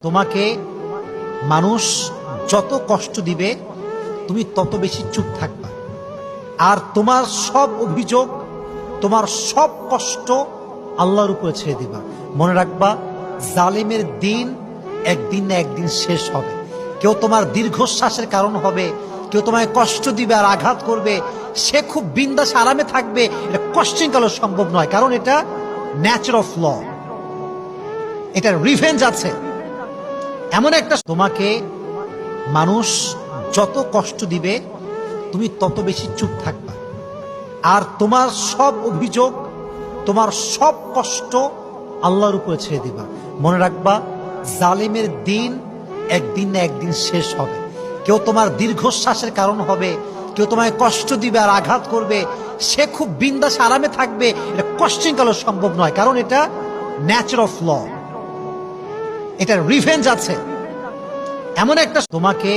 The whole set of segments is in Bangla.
তোমাকে মানুষ যত কষ্ট দিবে তুমি তত বেশি চুপ থাকবা, আর তোমার সব অভিযোগ, তোমার সব কষ্ট আল্লাহর উপরে ছেড়ে দিবা। মনে রাখবা, জালিমের দিন একদিন না একদিন শেষ হবে। কেউ তোমার দীর্ঘশ্বাসের কারণ হবে, কেউ তোমায় কষ্ট দিবে আর আঘাত করবে, সে খুব বিন্দাস আরামে থাকবে, এটা কোশ্চেন কালো সম্ভব নয়, কারণ এটা ন্যাচার অফ ল, এটা রিভেঞ্জ আছে। এমন একটা তোমাকে মানুষ যত কষ্ট দিবে তুমি তত বেশি চুপ থাকবা, আর তোমার সব অভিযোগ, তোমার সব কষ্ট আল্লাহর উপরে ছেড়ে দিবা। মনে রাখবা, জালিমের দিন একদিন না একদিন শেষ হবে। কেউ তোমার দীর্ঘশ্বাসের কারণ হবে, কেউ তোমায় কষ্ট দিবে আর আঘাত করবে, সে খুব বিন্দাস আরামে থাকবে, এটা কোশ্চেন কালো সম্ভব নয়, কারণ এটা ন্যাচার অফ ল, এটা রিভেঞ্জ আছে। এমন একটা তোমাকে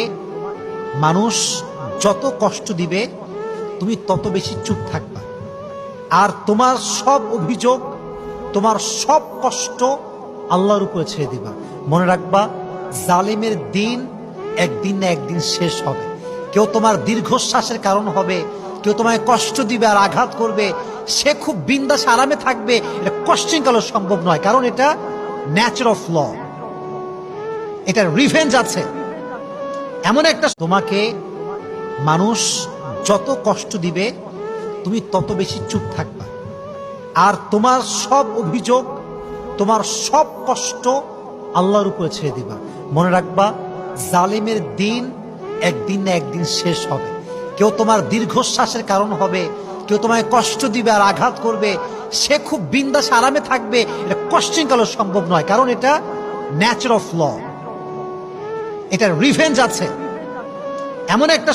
মানুষ যত কষ্ট দিবে তুমি তত বেশি চুপ থাকবা, আর তোমার সব অভিযোগ, তোমার সব কষ্ট আল্লাহর উপরে ছেড়ে দিবা। মনে রাখবা, জালিমের দিন একদিন না একদিন শেষ হবে। কেউ তোমার দীর্ঘশ্বাসের কারণ হবে, কেউ তোমায় কষ্ট দিবে আর আঘাত করবে, সে খুব বিন্দাস আরামে থাকবে, এটা কোশ্চেন কালো সম্ভব নয়, কারণ এটা ন্যাচার অফ ল, এটা রিভেঞ্জ আছে। এমন একটা তোমাকে মানুষ যত কষ্ট দিবে তুমি তত বেশি চুপ থাকবা, আর তোমার সব অভিযোগ, তোমার সব কষ্ট আল্লাহর উপরে ছেড়ে দিবা। মনে রাখবা, জালিমের দিন একদিন না একদিন শেষ হবে। কেউ তোমার দীর্ঘশ্বাসের কারণ হবে, কেউ তোমায় কষ্ট দিবে আর আঘাত করবে, সে খুব বিন্দাস আরামে থাকবে, এটা কোশ্চেন কালো সম্ভব নয়, কারণ এটা ন্যাচার অফ ল, এটা রিভেঞ্জ আছে। এমন একটা